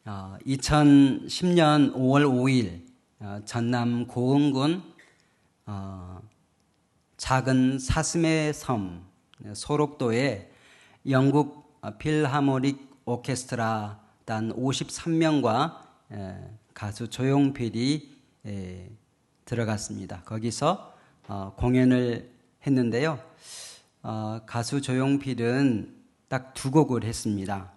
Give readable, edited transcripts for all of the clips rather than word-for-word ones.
2010년 5월 5일 전남 고흥군 작은 사슴의 섬 소록도에 영국 필하모닉 오케스트라단 53명과 가수 조용필이 들어갔습니다. 거기서 공연을 했는데요. 가수 조용필은 딱 두 곡을 했습니다.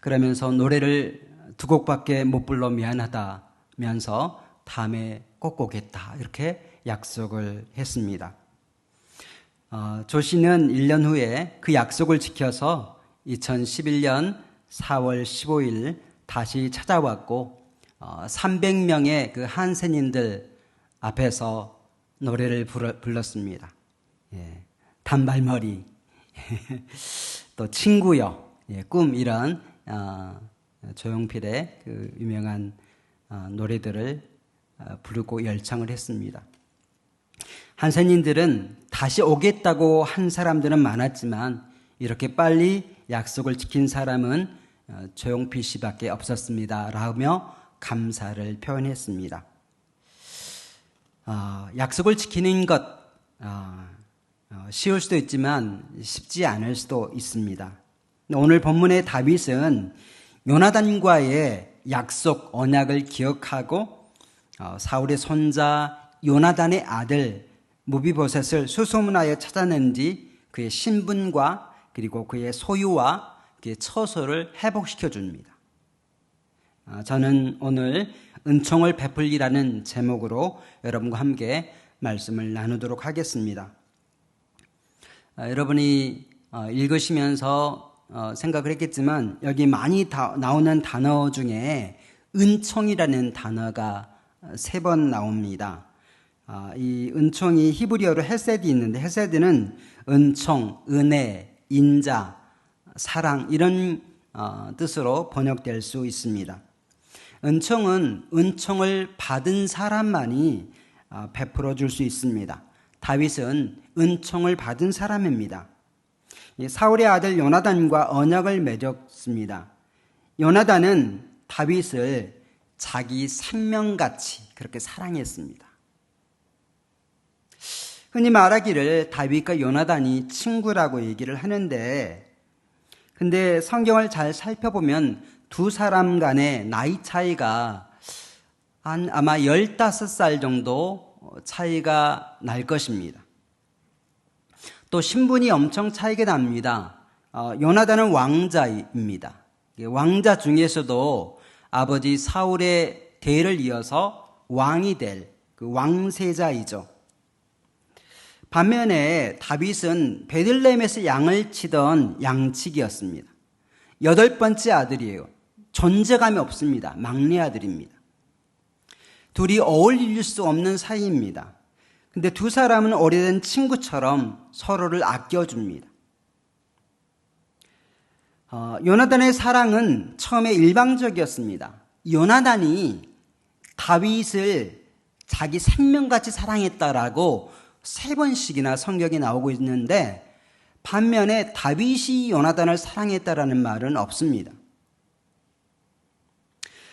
그러면서 노래를 두 곡밖에 못 불러 미안하다면서 다음에 꼭 오겠다 이렇게 약속을 했습니다. 조 씨는 1년 후에 그 약속을 지켜서 2011년 4월 15일 다시 찾아왔고 300명의 그 한센인들 앞에서 노래를 불렀습니다. 단발머리 또 친구여, 꿈 이런 조용필의 그 유명한 노래들을 부르고 열창을 했습니다. 한센인들은 다시 오겠다고 한 사람들은 많았지만 이렇게 빨리 약속을 지킨 사람은 조용필 씨밖에 없었습니다 라며 감사를 표현했습니다. 약속을 지키는 것 쉬울 수도 있지만 쉽지 않을 수도 있습니다. 오늘 본문의 다윗은 요나단과의 약속 언약을 기억하고 사울의 손자 요나단의 아들 무비보셋을 수소문하여 찾아낸 뒤 그의 신분과 그리고 그의 소유와 그의 처소를 회복시켜 줍니다. 저는 오늘 은총을 베풀기라는 제목으로 여러분과 함께 말씀을 나누도록 하겠습니다. 여러분이 읽으시면서 생각을 했겠지만 여기 많이 나오는 단어 중에 은총이라는 단어가 3번 나옵니다. 이 은총이 히브리어로 헤세디 있는데 헤세드는 은총, 은혜, 인자, 사랑 이런 뜻으로 번역될 수 있습니다. 은총은 은총을 받은 사람만이 베풀어 줄 수 있습니다. 다윗은 은총을 받은 사람입니다. 사울의 아들 요나단과 언약을 맺었습니다. 요나단은 다윗을 자기 생명같이 그렇게 사랑했습니다. 흔히 말하기를 다윗과 요나단이 친구라고 얘기를 하는데 근데 성경을 잘 살펴보면 두 사람 간의 나이 차이가 아마 15살 정도 차이가 날 것입니다. 또 신분이 엄청 차이가 납니다. 요나단은 왕자입니다. 왕자 중에서도 아버지 사울의 대를 이어서 왕이 될 그 왕세자이죠. 반면에 다윗은 베들레헴에서 양을 치던 양치기였습니다. 8번째 아들이에요. 존재감이 없습니다. 막내 아들입니다. 둘이 어울릴 수 없는 사이입니다. 근데 두 사람은 오래된 친구처럼 서로를 아껴줍니다. 요나단의 사랑은 처음에 일방적이었습니다. 요나단이 다윗을 자기 생명같이 사랑했다라고 3번씩이나 성경에 나오고 있는데 반면에 다윗이 요나단을 사랑했다라는 말은 없습니다.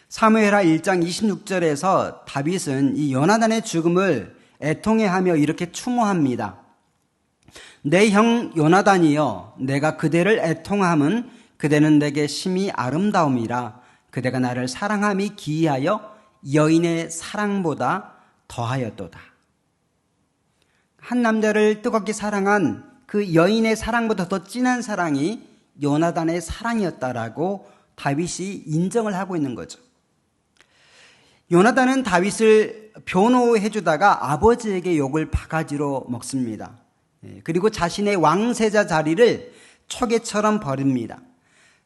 사무엘하 1장 26절에서 다윗은 이 요나단의 죽음을 애통해하며 이렇게 추모합니다. 내 형 요나단이여 내가 그대를 애통함은 그대는 내게 심히 아름다움이라 그대가 나를 사랑함이 기이하여 여인의 사랑보다 더하였도다. 한 남자를 뜨겁게 사랑한 그 여인의 사랑보다 더 진한 사랑이 요나단의 사랑이었다라고 다윗이 인정을 하고 있는 거죠. 요나단은 다윗을 변호해 주다가 아버지에게 욕을 바가지로 먹습니다. 그리고 자신의 왕세자 자리를 초계처럼 버립니다.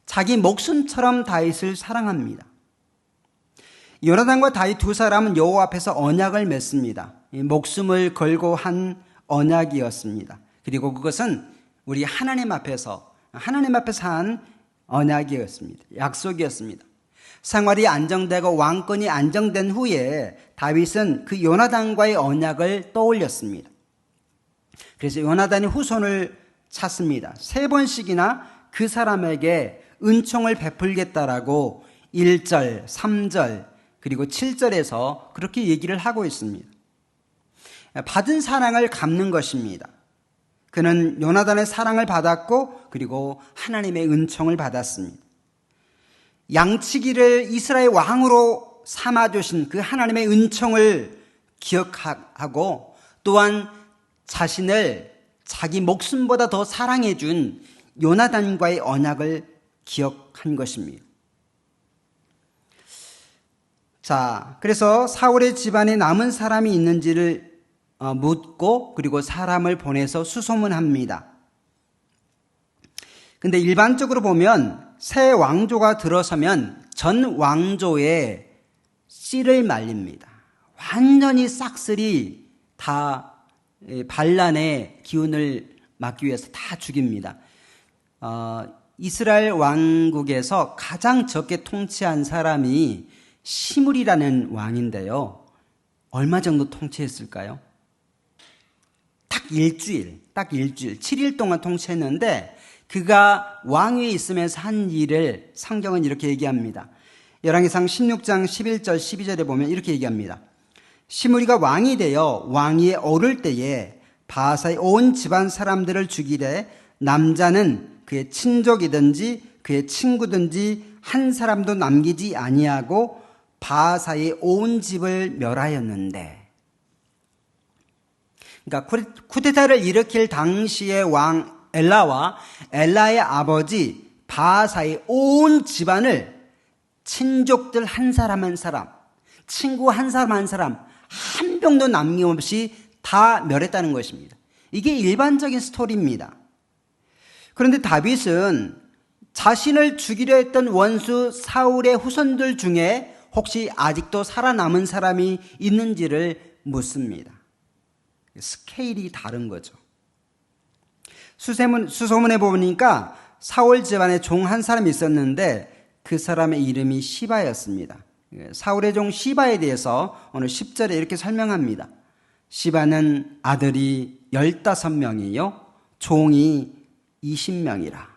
자기 목숨처럼 다윗을 사랑합니다. 요나단과 다윗 두 사람은 여호와 앞에서 언약을 맺습니다. 목숨을 걸고 한 언약이었습니다. 그리고 그것은 우리 하나님 앞에서 한 언약이었습니다. 약속이었습니다. 생활이 안정되고 왕권이 안정된 후에 다윗은 그 요나단과의 언약을 떠올렸습니다. 그래서 요나단이 후손을 찾습니다. 3번씩이나 그 사람에게 은총을 베풀겠다라고 1절, 3절, 그리고 7절에서 그렇게 얘기를 하고 있습니다. 받은 사랑을 갚는 것입니다. 그는 요나단의 사랑을 받았고 그리고 하나님의 은총을 받았습니다. 양치기를 이스라엘 왕으로 삼아주신 그 하나님의 은총을 기억하고 또한 자신을 자기 목숨보다 더 사랑해 준 요나단과의 언약을 기억한 것입니다. 자, 그래서 사울의 집안에 남은 사람이 있는지를 묻고 그리고 사람을 보내서 수소문합니다. 근데 일반적으로 보면 새 왕조가 들어서면 전 왕조에 씨를 말립니다. 완전히 싹쓸이 다 반란의 기운을 막기 위해서 다 죽입니다. 이스라엘 왕국에서 가장 적게 통치한 사람이 시므리라는 왕인데요. 얼마 정도 통치했을까요? 딱 일주일, 7일 동안 통치했는데 그가 왕위에 있으면서 한 일을 성경은 이렇게 얘기합니다. 열왕기상 16장 11절 12절에 보면 이렇게 얘기합니다. 시므리가 왕이 되어 왕위에 오를 때에 바하사의 온 집안 사람들을 죽이되 남자는 그의 친족이든지 그의 친구든지 한 사람도 남기지 아니하고 바하사의 온 집을 멸하였는데, 그러니까 쿠데타를 일으킬 당시의 왕 엘라와 엘라의 아버지 바하사의 온 집안을 친족들 한 사람 한 사람, 친구 한 사람 한 사람, 한 명도 남김없이 다 멸했다는 것입니다. 이게 일반적인 스토리입니다. 그런데 다윗은 자신을 죽이려 했던 원수 사울의 후손들 중에 혹시 아직도 살아남은 사람이 있는지를 묻습니다. 스케일이 다른 거죠. 수소문에 보니까 사울 집안에 종 한 사람이 있었는데 그 사람의 이름이 시바였습니다. 사울의 종 시바에 대해서 오늘 10절에 이렇게 설명합니다. 시바는 아들이 15명이요 종이 20명이라.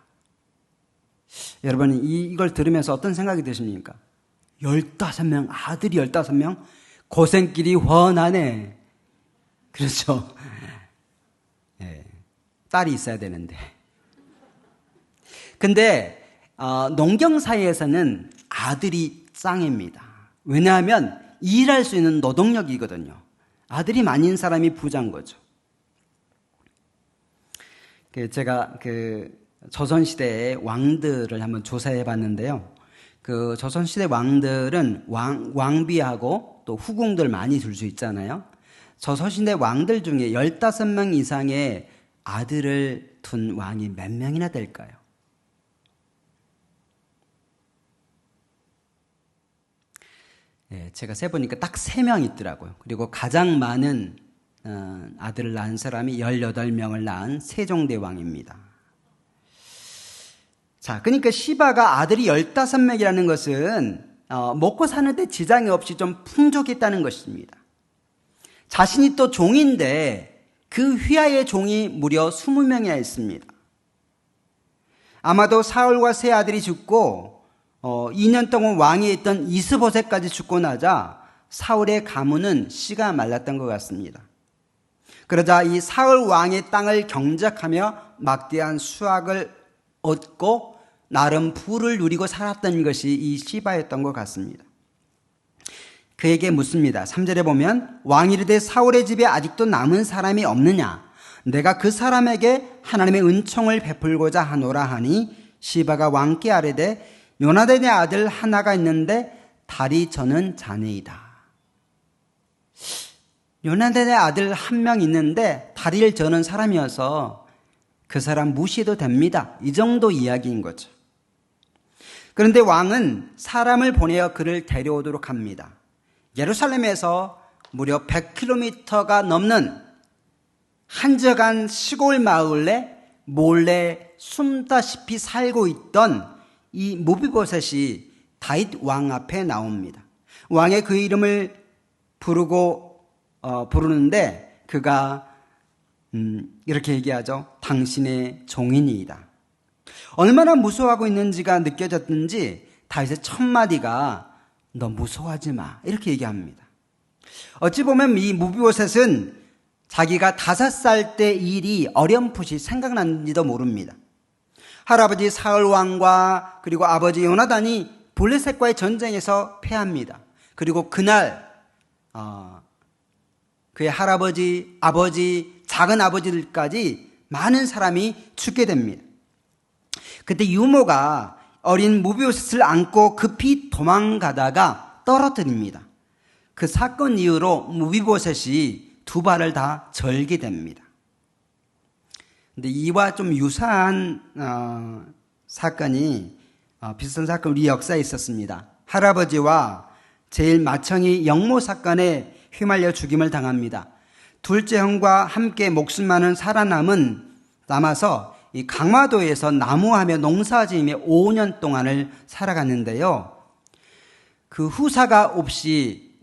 여러분 이걸 들으면서 어떤 생각이 드십니까? 15명, 아들이 15명? 고생길이 훤하네. 그렇죠. 네, 딸이 있어야 되는데. 근데 농경사회에서는 아들이 짱입니다. 왜냐하면 일할 수 있는 노동력이거든요. 아들이 많은 사람이 부자인 거죠. 제가 조선시대의 왕들을 한번 조사해 봤는데요. 그 조선시대 왕들은 왕비하고 또 후궁들 많이 둘 수 있잖아요. 조선시대 왕들 중에 15명 이상의 아들을 둔 왕이 몇 명이나 될까요? 네, 제가 세보니까 딱 3명 있더라고요. 그리고 가장 많은 아들을 낳은 사람이 18명을 낳은 세종대왕입니다. 자, 그러니까 시바가 아들이 15명이라는 것은 먹고 사는데 지장이 없이 좀 풍족했다는 것입니다. 자신이 또 종인데 그 휘하의 종이 무려 20명이나 있습니다. 아마도 사울과 세 아들이 죽고 2년 동안 왕위에 있던 이스보셋까지 죽고 나자 사울의 가문은 씨가 말랐던 것 같습니다. 그러자 이 사울 왕의 땅을 경작하며 막대한 수확을 얻고 나름 부를 누리고 살았던 것이 이 시바였던 것 같습니다. 그에게 묻습니다. 3절에 보면 왕이 이르되 사울의 집에 아직도 남은 사람이 없느냐? 내가 그 사람에게 하나님의 은총을 베풀고자 하노라 하니 시바가 왕께 아뢰되 요나단의 아들 하나가 있는데 다리 저는 자네이다. 요나단의 아들 한 명 있는데 다리를 저는 사람이어서 그 사람 무시해도 됩니다. 이 정도 이야기인 거죠. 그런데 왕은 사람을 보내어 그를 데려오도록 합니다. 예루살렘에서 무려 100km가 넘는 한적한 시골 마을에 몰래 숨다시피 살고 있던 이 무비보셋이 다윗 왕 앞에 나옵니다. 왕의 그 이름을 부르는데 그가 이렇게 얘기하죠. 당신의 종이니이다. 얼마나 무서워하고 있는지가 느껴졌든지 다윗의 첫 마디가 너 무서워하지 마 이렇게 얘기합니다. 어찌 보면 이 무비보셋은 자기가 5살 때 일이 어렴풋이 생각났는지도 모릅니다. 할아버지 사울 왕과 그리고 아버지 요나단이 블레셋과의 전쟁에서 패합니다. 그리고 그날 그의 할아버지, 아버지, 작은 아버지들까지 많은 사람이 죽게 됩니다. 그때 유모가 어린 무비보셋을 안고 급히 도망가다가 떨어뜨립니다. 그 사건 이후로 무비보셋이 2발을 다 절게 됩니다. 근데 이와 좀 유사한 사건이 비슷한 사건 우리 역사에 있었습니다. 할아버지와 제일 맏형이 영모 사건에 휘말려 죽임을 당합니다. 둘째 형과 함께 목숨만은 남아서 이 강화도에서 나무하며 농사지으며 5년 동안을 살아갔는데요. 그 후사가 없이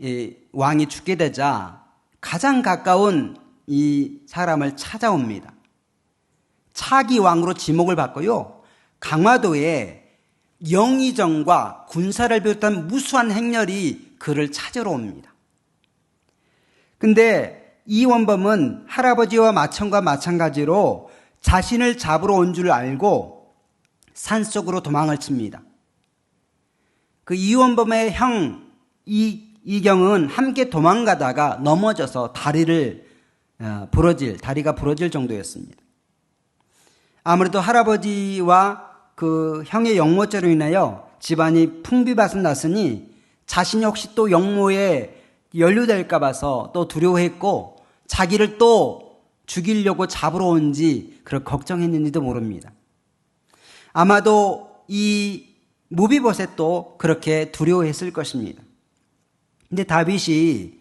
왕이 죽게 되자 가장 가까운 이 사람을 찾아옵니다. 차기 왕으로 지목을 받고요. 강화도에 영의정과 군사를 비롯한 무수한 행렬이 그를 찾으러 옵니다. 근데 이 원범은 할아버지와 맏형과 마찬가지로 자신을 잡으러 온 줄 알고 산속으로 도망을 칩니다. 그 이원범의 형 이경은 함께 도망가다가 넘어져서 다리가 부러질 정도였습니다. 아무래도 할아버지와 그 형의 영모죄로 인하여 집안이 풍비밭은 났으니 자신이 혹시 또 영모에 연루될까 봐서 또 두려워했고 자기를 또 죽이려고 잡으러 온지 그걸 걱정했는지도 모릅니다. 아마도 이 무비보셋도 그렇게 두려워했을 것입니다. 근데 다윗이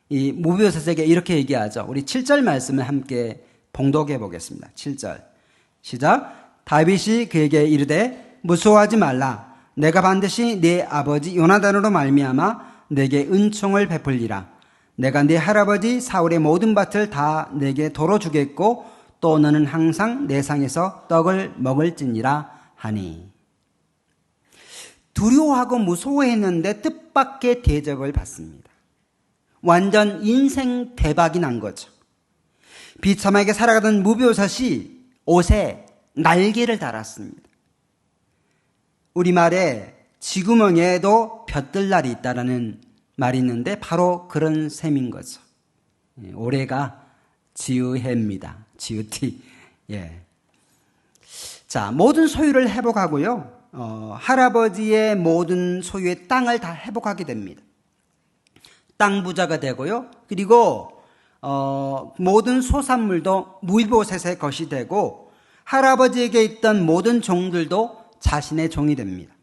이 무비보셋에게 이렇게 얘기하죠. 우리 7절 말씀을 함께 봉독해 보겠습니다. 7절 시작. 다윗이 그에게 이르되 무서워하지 말라. 내가 반드시 네 아버지 요나단으로 말미암아 내게 은총을 베풀리라. 내가 네 할아버지 사울의 모든 밭을 다 내게 도로 주겠고 또 너는 항상 내 상에서 떡을 먹을지니라 하니. 두려워하고 무서워했는데 뜻밖의 대접을 받습니다. 완전 인생 대박이 난 거죠. 비참하게 살아가던 무비보셋이 옷에 날개를 달았습니다. 우리말에 쥐구멍에도 볕들 날이 있다라는 말이 있는데 바로 그런 셈인 거죠. 올해가 지우해입니다. 지우티. 예. 자, 모든 소유를 회복하고요. 할아버지의 모든 소유의 땅을 다 회복하게 됩니다. 땅 부자가 되고요. 그리고 모든 소산물도 무비보셋의 것이 되고 할아버지에게 있던 모든 종들도 자신의 종이 됩니다.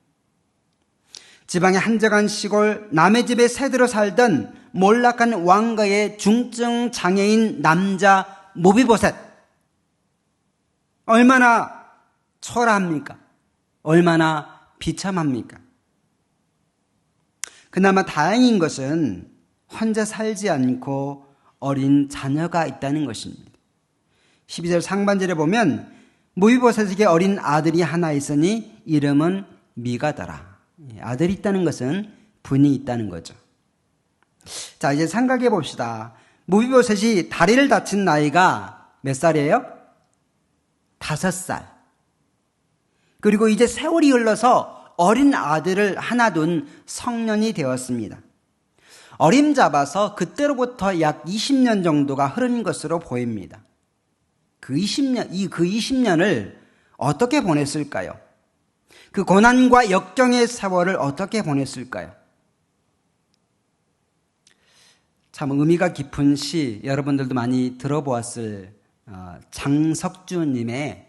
지방의 한적한 시골 남의 집에 새들어 살던 몰락한 왕가의 중증 장애인 남자 무비보셋. 얼마나 초라합니까? 얼마나 비참합니까? 그나마 다행인 것은 혼자 살지 않고 어린 자녀가 있다는 것입니다. 12절 상반절에 보면 무비보셋에게 어린 아들이 하나 있으니 이름은 미가더라. 아들이 있다는 것은 분이 있다는 거죠. 자, 이제 생각해 봅시다. 무비보셋이 다리를 다친 나이가 몇 살이에요? 5살. 그리고 이제 세월이 흘러서 어린 아들을 하나 둔 성년이 되었습니다. 어림잡아서 그때로부터 약 20년 정도가 흐른 것으로 보입니다. 그 20년을 어떻게 보냈을까요? 그 고난과 역경의 세월을 어떻게 보냈을까요? 참 의미가 깊은 시, 여러분들도 많이 들어보았을 장석주님의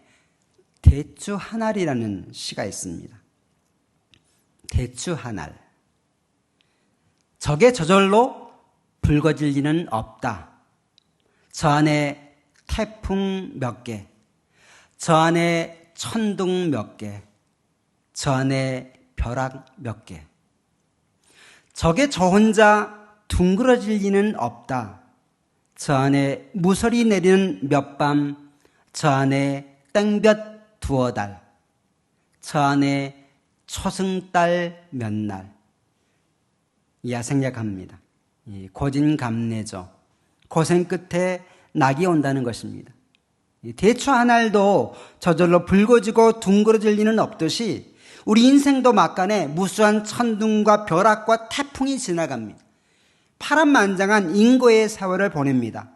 대추 한 알이라는 시가 있습니다. 대추 한 알. 적의 저절로 붉어질 리는 없다. 저 안에 태풍 몇 개, 저 안에 천둥 몇 개, 저 안에 벼락 몇 개. 적의 저 혼자 둥그러질 리는 없다. 저 안에 무설이 내리는 몇 밤, 저 안에 땡볕 두어 달, 저 안에 초승달 몇 날. 이야 생략합니다. 고진감래죠. 고생 끝에 낙이 온다는 것입니다. 대추 한 알도 저절로 붉어지고 둥그러질 리는 없듯이 우리 인생도 막간에 무수한 천둥과 벼락과 태풍이 지나갑니다. 파란만장한 인고의 세월을 보냅니다.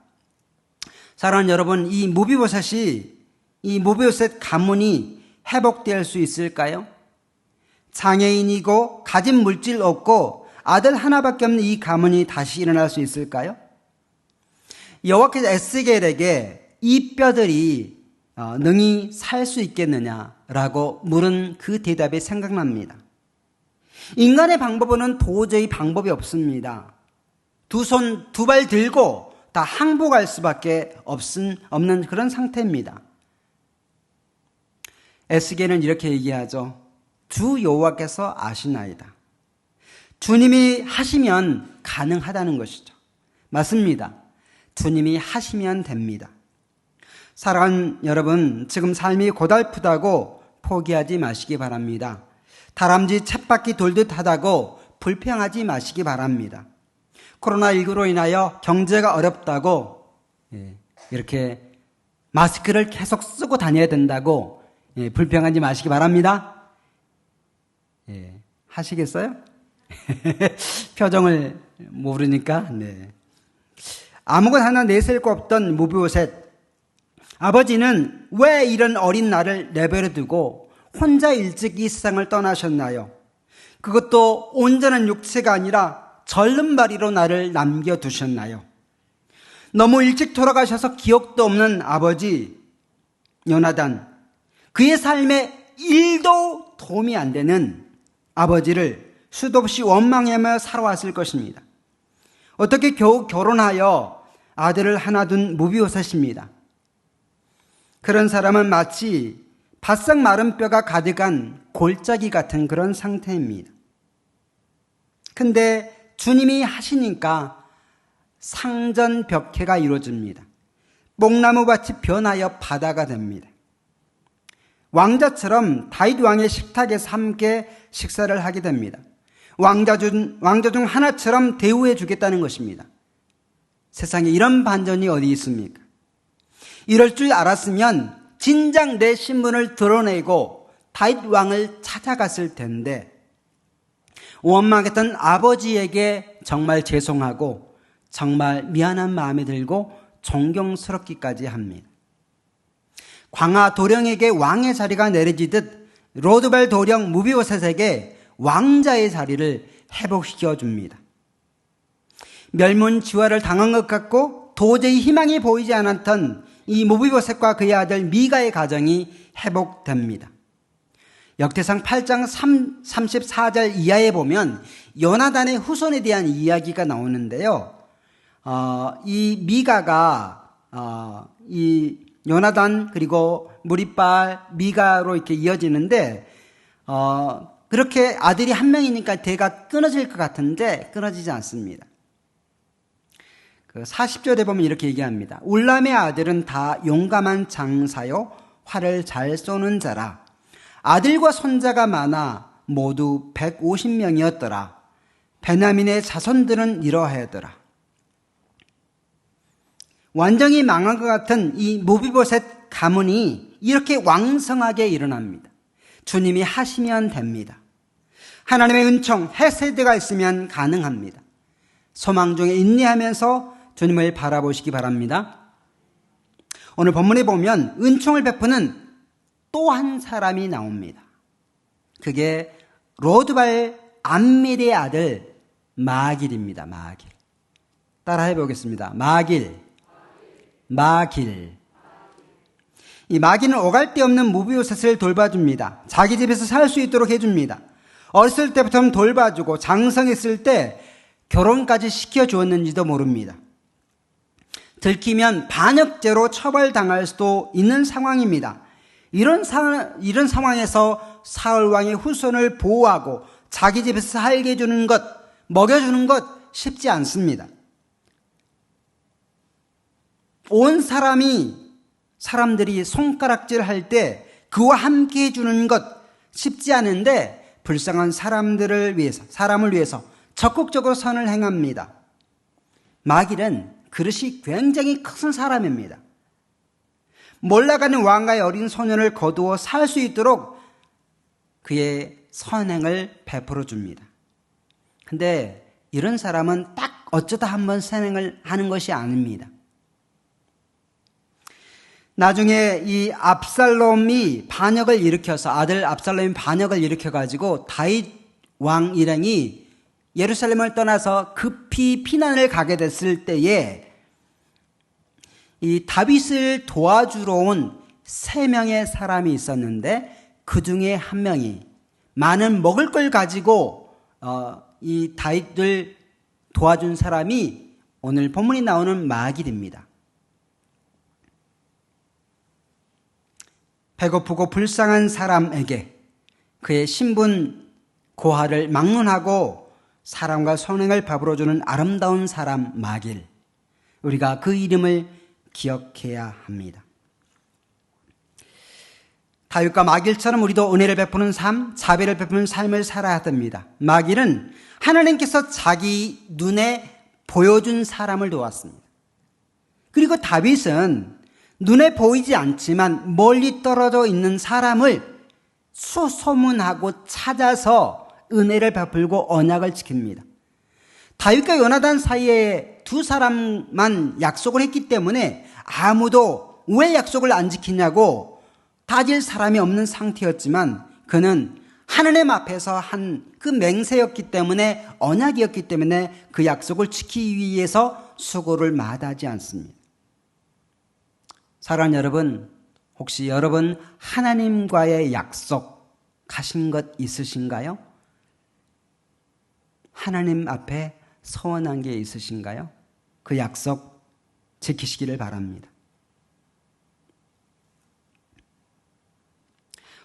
사랑하는 여러분, 이 무비보셋 가문이 회복될 수 있을까요? 장애인이고 가진 물질 없고 아들 하나밖에 없는 이 가문이 다시 일어날 수 있을까요? 여호와께서 에스겔에게 이 뼈들이 능히 살 수 있겠느냐라고 물은 그 대답이 생각납니다. 인간의 방법으로는 도저히 방법이 없습니다. 두 손, 두 발 들고 다 항복할 수밖에 없는 그런 상태입니다. 에스겔은 이렇게 얘기하죠. 주 여호와께서 아시나이다. 주님이 하시면 가능하다는 것이죠. 맞습니다. 주님이 하시면 됩니다. 사랑하는 여러분, 지금 삶이 고달프다고 포기하지 마시기 바랍니다. 다람쥐 쳇바퀴 돌듯 하다고 불평하지 마시기 바랍니다. 코로나19로 인하여 경제가 어렵다고 이렇게 마스크를 계속 쓰고 다녀야 된다고 불평하지 마시기 바랍니다. 하시겠어요? 표정을 모르니까. 아무것도 하나 내셀 거 없던 무비보셋. 아버지는 왜 이런 어린 나를 내버려 두고 혼자 일찍 이 세상을 떠나셨나요? 그것도 온전한 육체가 아니라 절름발이로 나를 남겨두셨나요? 너무 일찍 돌아가셔서 기억도 없는 아버지 요나단, 그의 삶에 1도 도움이 안 되는 아버지를 수도 없이 원망하며 살아왔을 것입니다. 어떻게 겨우 결혼하여 아들을 하나 둔 무비보셋입니다. 그런 사람은 마치 바싹 마른 뼈가 가득한 골짜기 같은 그런 상태입니다. 근데 주님이 하시니까 상전벽해가 이루어집니다. 뽕나무밭이 변하여 바다가 됩니다. 왕자처럼 다윗 왕의 식탁에서 함께 식사를 하게 됩니다. 왕자 중 하나처럼 대우해 주겠다는 것입니다. 세상에 이런 반전이 어디 있습니까? 이럴 줄 알았으면 진작 내 신분을 드러내고 다윗 왕을 찾아갔을 텐데 원망했던 아버지에게 정말 죄송하고 정말 미안한 마음이 들고 존경스럽기까지 합니다. 광하 도령에게 왕의 자리가 내려지듯 로드발 도령 무비보셋에게 왕자의 자리를 회복시켜 줍니다. 멸문지화를 당한 것 같고 도저히 희망이 보이지 않았던 이 무비보셋과 그의 아들 미가의 가정이 회복됩니다. 역대상 8장 34절 이하에 보면 요나단의 후손에 대한 이야기가 나오는데요. 이 미가가 이 요나단 그리고 무리발 미가로 이렇게 이어지는데 그렇게 아들이 한 명이니까 대가 끊어질 것 같은데 끊어지지 않습니다. 40절에 보면 이렇게 얘기합니다. 울람의 아들은 다 용감한 장사요 활을 잘 쏘는 자라. 아들과 손자가 많아 모두 150명이었더라. 베냐민의 자손들은 이러하였더라. 완전히 망한 것 같은 이 무비보셋 가문이 이렇게 왕성하게 일어납니다. 주님이 하시면 됩니다. 하나님의 은총, 헤세드가 있으면 가능합니다. 소망 중에 인내하면서 주님을 바라보시기 바랍니다. 오늘 본문에 보면 은총을 베푸는 또 한 사람이 나옵니다. 그게 로드발 암밀의 아들 마길입니다. 마길. 따라해 보겠습니다. 마길. 이 마길은 오갈 데 없는 무비보셋을 돌봐줍니다. 자기 집에서 살 수 있도록 해줍니다. 어렸을 때부터 돌봐주고 장성했을 때 결혼까지 시켜주었는지도 모릅니다. 들키면 반역죄로 처벌당할 수도 있는 상황입니다. 이런 상황에서 사울 왕의 후손을 보호하고 자기 집에서 살게 해주는 것, 먹여주는 것 쉽지 않습니다. 온 사람들이 손가락질 할 때 그와 함께 해주는 것 쉽지 않은데 불쌍한 사람을 위해서 적극적으로 선을 행합니다. 마길은 그릇이 굉장히 큰 사람입니다. 몰라가는 왕가의 어린 소년을 거두어 살 수 있도록 그의 선행을 베풀어 줍니다. 근데 이런 사람은 딱 어쩌다 한번 선행을 하는 것이 아닙니다. 나중에 이 압살롬이 반역을 일으켜서 아들 압살롬이 반역을 일으켜가지고 다윗 왕 일행이 예루살렘을 떠나서 급히 피난을 가게 됐을 때에 이 다윗을 도와주러 온 3명의 사람이 있었는데 그 중에 한 명이 많은 먹을 걸 가지고 이 다윗을 도와준 사람이 오늘 본문이 나오는 마길입니다. 배고프고 불쌍한 사람에게 그의 신분 고하를 막론하고 사람과 선행을 베풀어주는 아름다운 사람 마길. 우리가 그 이름을 기억해야 합니다. 다윗과 마길처럼 우리도 은혜를 베푸는 삶, 자비를 베푸는 삶을 살아야 됩니다. 마길은 하나님께서 자기 눈에 보여준 사람을 도왔습니다. 그리고 다윗은 눈에 보이지 않지만 멀리 떨어져 있는 사람을 수소문하고 찾아서 은혜를 베풀고 언약을 지킵니다. 다윗과 요나단 사이에 2사람만 약속을 했기 때문에 아무도 왜 약속을 안 지키냐고 따질 사람이 없는 상태였지만 그는 하나님 앞에서 한 그 맹세였기 때문에 언약이었기 때문에 그 약속을 지키기 위해서 수고를 마다하지 않습니다. 사랑하는 여러분, 혹시 여러분 하나님과의 약속 하신 것 있으신가요? 하나님 앞에 서원한 게 있으신가요? 그 약속 지키시기를 바랍니다.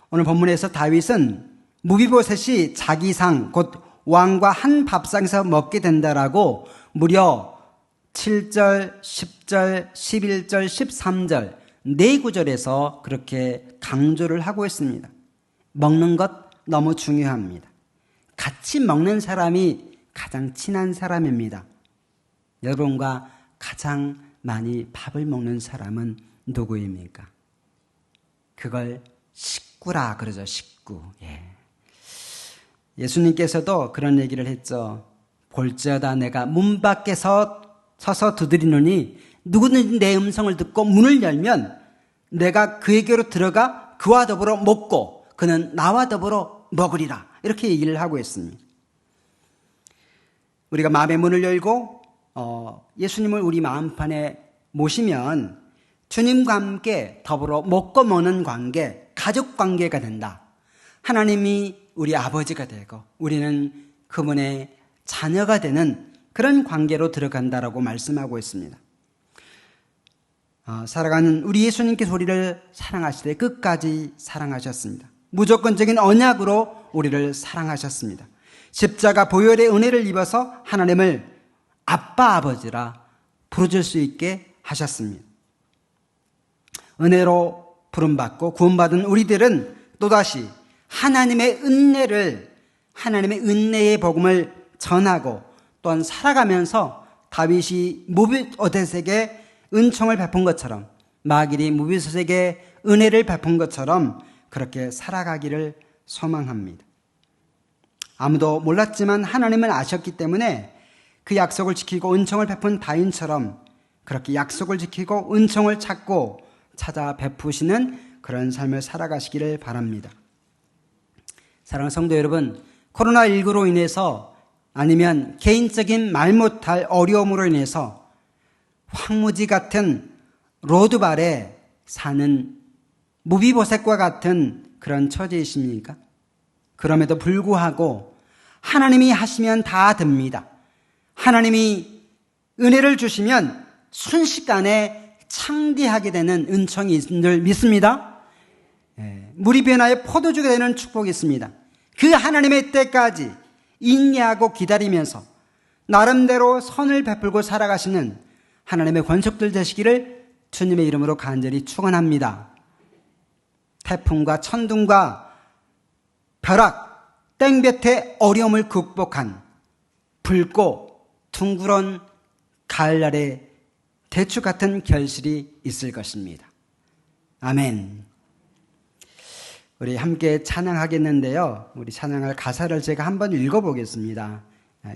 오늘 본문에서 다윗은 무비보셋이 자기 상, 곧 왕과 한 밥상에서 먹게 된다라고 무려 7절, 10절, 11절, 13절 4구절에서 그렇게 강조를 하고 있습니다. 먹는 것 너무 중요합니다. 같이 먹는 사람이 가장 친한 사람입니다. 여러분과 가장 많이 밥을 먹는 사람은 누구입니까? 그걸 식구라 그러죠. 식구. 예수님께서도 그런 얘기를 했죠. 볼지어다 내가 문 밖에서 서서 두드리노니 누구든지 내 음성을 듣고 문을 열면 내가 그에게로 들어가 그와 더불어 먹고 그는 나와 더불어 먹으리라. 이렇게 얘기를 하고 있습니다. 우리가 마음의 문을 열고 예수님을 우리 마음판에 모시면 주님과 함께 더불어 먹고 먹는 관계, 가족 관계가 된다. 하나님이 우리 아버지가 되고 우리는 그분의 자녀가 되는 그런 관계로 들어간다라고 말씀하고 있습니다. 살아가는 우리 예수님께서 우리를 사랑하실 때 끝까지 사랑하셨습니다. 무조건적인 언약으로 우리를 사랑하셨습니다. 십자가 보혈의 은혜를 입어서 하나님을 아빠 아버지라 부르실 수 있게 하셨습니다. 은혜로 부름받고 구원받은 우리들은 또다시 하나님의 은혜의 복음을 전하고 또한 살아가면서 다윗이 무비보셋에게 은총을 베푼 것처럼 마길이 무비보셋에게 은혜를 베푼 것처럼 그렇게 살아가기를 소망합니다. 아무도 몰랐지만 하나님은 아셨기 때문에 그 약속을 지키고 은총을 베푼 다윗처럼 그렇게 약속을 지키고 은총을 찾고 찾아 베푸시는 그런 삶을 살아가시기를 바랍니다. 사랑하는 성도 여러분, 코로나19로 인해서 아니면 개인적인 말 못할 어려움으로 인해서 황무지 같은 로드발에 사는 무비보셋과 같은 그런 처지이십니까? 그럼에도 불구하고 하나님이 하시면 다 됩니다. 하나님이 은혜를 주시면 순식간에 창대하게 되는 은총이 있는 줄 믿습니다. 물이 변하여 포도주가 되는 축복이 있습니다. 그 하나님의 때까지 인내하고 기다리면서 나름대로 선을 베풀고 살아가시는 하나님의 권속들 되시기를 주님의 이름으로 간절히 축원합니다. 태풍과 천둥과 벼락 땡볕의 어려움을 극복한 붉고 둥그런 가을날의 대추 같은 결실이 있을 것입니다. 아멘. 우리 함께 찬양하겠는데요. 우리 찬양할 가사를 제가 한번 읽어보겠습니다.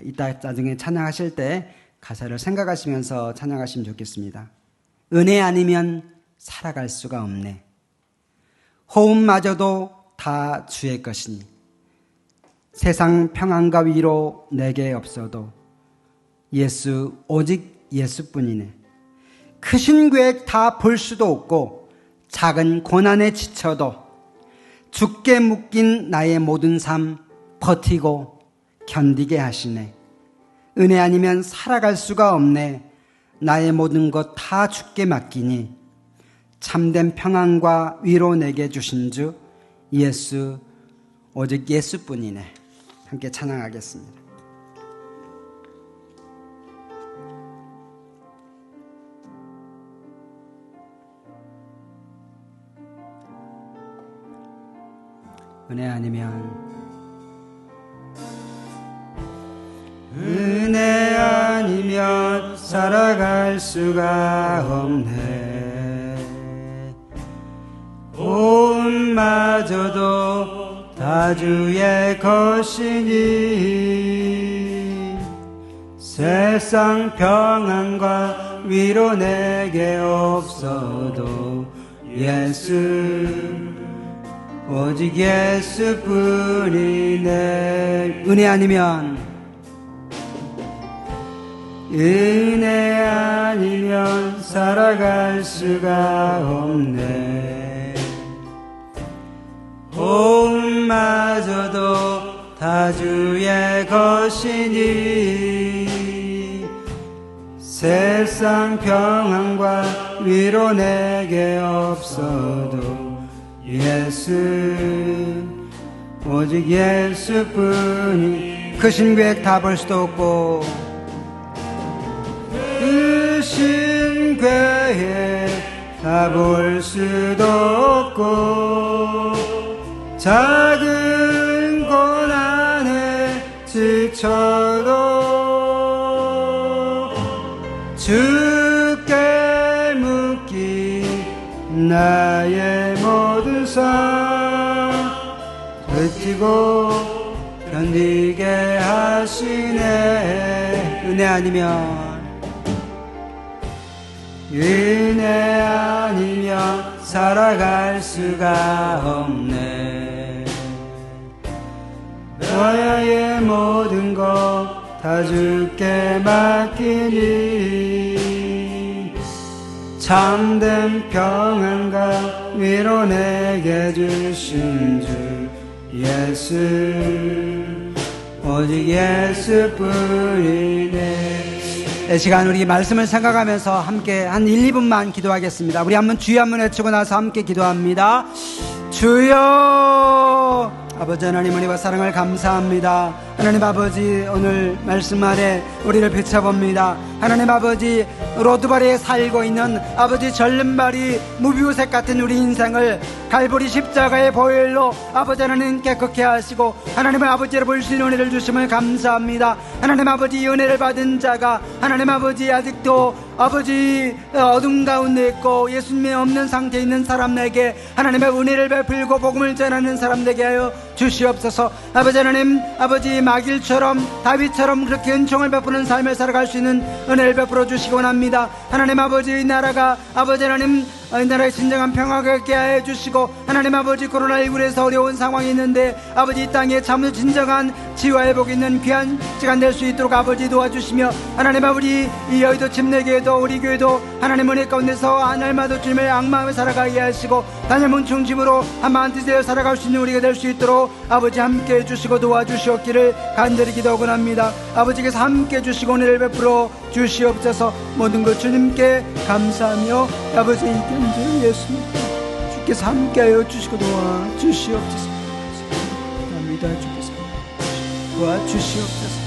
이따 나중에 찬양하실 때 가사를 생각하시면서 찬양하시면 좋겠습니다. 은혜 아니면 살아갈 수가 없네. 호흡마저도 다 주의 것이니 세상 평안과 위로 내게 없어도 예수 오직 예수뿐이네. 크신 계획 다 볼 수도 없고 작은 고난에 지쳐도 죽게 묶인 나의 모든 삶 버티고 견디게 하시네. 은혜 아니면 살아갈 수가 없네. 나의 모든 것 다 주께 맡기니 참된 평안과 위로 내게 주신 주 예수 오직 예수뿐이네. 함께 찬양하겠습니다. 은혜 아니면 살아갈 수가 없네. 온마저도 다 주의 것이니 세상 평안과 위로 내게 없어도 예수 오직 예수뿐이네. 은혜 아니면 살아갈 수가 없네. 온마저도 다 주의 것이니 세상 평안과 위로 내게 없어도 예수 오직 예수뿐이. 크신 계획 다 볼 수도 없고 크신 계획 다 볼 수도 없고 작은 고난에 지쳐도 주께 묶인 나의 모든 삶 버티고 견디게 하시네. 은혜 아니면 살아갈 수가 없네. 너의 모든 것 다 주께 맡기니 참된 평안과 위로 내게 주신 주 예수 오직 예수뿐이네. 이 시간 우리 말씀을 생각하면서 함께 한 1, 2분만 기도하겠습니다. 우리 한번 주여 한번 외치고 나서 함께 기도합니다. 주여. 아버지 하나님 은혜와 사랑을 감사합니다. 하나님 아버지 오늘 말씀 아래 우리를 비춰봅니다. 하나님 아버지 로드바리에 살고 있는 아버지 절름발이 무비우색 같은 우리 인생을 갈보리 십자가의 보혈로 아버지 하나님 깨끗게 하시고 하나님의 아버지를 볼 수 있는 은혜를 주심을 감사합니다. 하나님 아버지 은혜를 받은 자가 하나님 아버지 아직도 아버지 어둠 가운데 있고 예수님이 없는 상태에 있는 사람에게 하나님의 은혜를 베풀고 복음을 전하는 사람에게 하여 주시옵소서. 아버지 하나님 아버지 마길처럼 다윗처럼 그렇게 은총을 베푸는 삶을 살아갈 수 있는 은혜를 베풀어 주시기 원합니다. 하나님 아버지 이 나라가 아버지 하나님 이 나라의 진정한 평화가 있게 해 주시고 하나님 아버지 코로나19에서 어려운 상황이 있는데 아버지 이 땅에 참 진정한 치유와 회복이 있는 귀한 시간 될 수 있도록 아버지 도와주시며 하나님 아버지 이 여의도 침례교회도 우리 교회도 하나님 은혜 가운데서 날마다 주님의 악마음을 살아가게 하시고 단일문 중심으로 한마음 뜻대로 살아갈 수 있는 우리가 될 수 있도록 아버지 함께 해주시고 도와주시옵기를 간절히 기도하고 합니다. 아버지께서 함께 해주시고 은혜를 베풀어 주시옵소서. 모든 것 주님께 감사하며 아버지 이견제 예수님 주께서 함께하여 주시고 도와주시옵소서. 감사합니다. 주께서 도와주시옵소서.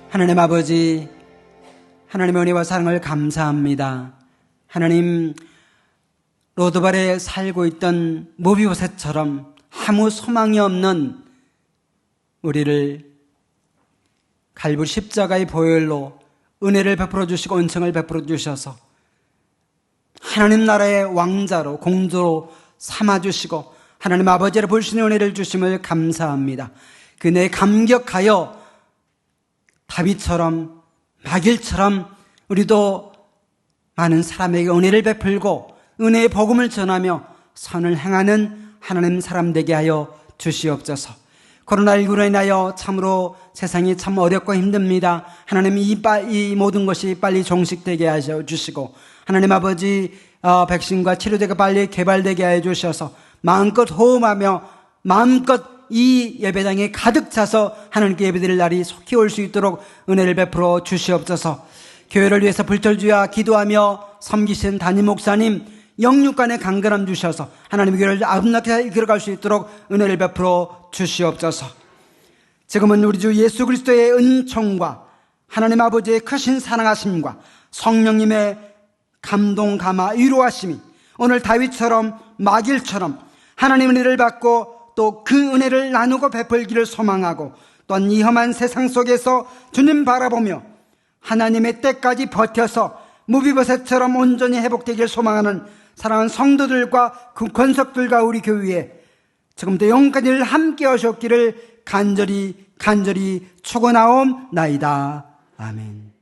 하나님 아버지 하나님의 은혜와 사랑을 감사합니다. 하나님 로드발에 살고 있던 모비보셋처럼 아무 소망이 없는 우리를 갈보리 십자가의 보혈로 은혜를 베풀어 주시고 은총을 베풀어 주셔서 하나님 나라의 왕자로 공주로 삼아주시고 하나님 아버지를 볼 수 있는 은혜를 주심을 감사합니다. 그 은혜에 감격하여 다윗처럼 마길처럼 우리도 많은 사람에게 은혜를 베풀고 은혜의 복음을 전하며 선을 행하는 하나님 사람 되게 하여 주시옵소서. 코로나19로 인하여 참으로 세상이 참 어렵고 힘듭니다. 하나님 이 모든 것이 빨리 종식되게 하셔 주시고 하나님 아버지 백신과 치료제가 빨리 개발되게 하여 주셔서 마음껏 호흡하며 마음껏 이 예배당에 가득 차서 하나님께 예배드릴 날이 속히 올 수 있도록 은혜를 베풀어 주시옵소서. 교회를 위해서 불철주야 기도하며 섬기신 담임 목사님 영육간의 강건함 주셔서 하나님의 교회를 아름답게 이끌어갈 수 있도록 은혜를 베풀어 주시옵소서. 지금은 우리 주 예수 그리스도의 은총과 하나님 아버지의 크신 사랑하심과 성령님의 감동 감화 위로하심이 오늘 다윗처럼 마길처럼 하나님의 은혜를 받고 또 그 은혜를 나누고 베풀기를 소망하고 또한 이 험한 세상 속에서 주님 바라보며 하나님의 때까지 버텨서 무비보셋처럼 온전히 회복되기를 소망하는 사랑하는 성도들과 그 권속들과 우리 교회에 지금부터 영까지 함께 하셨기를 간절히 축원하옵나이다. 아멘.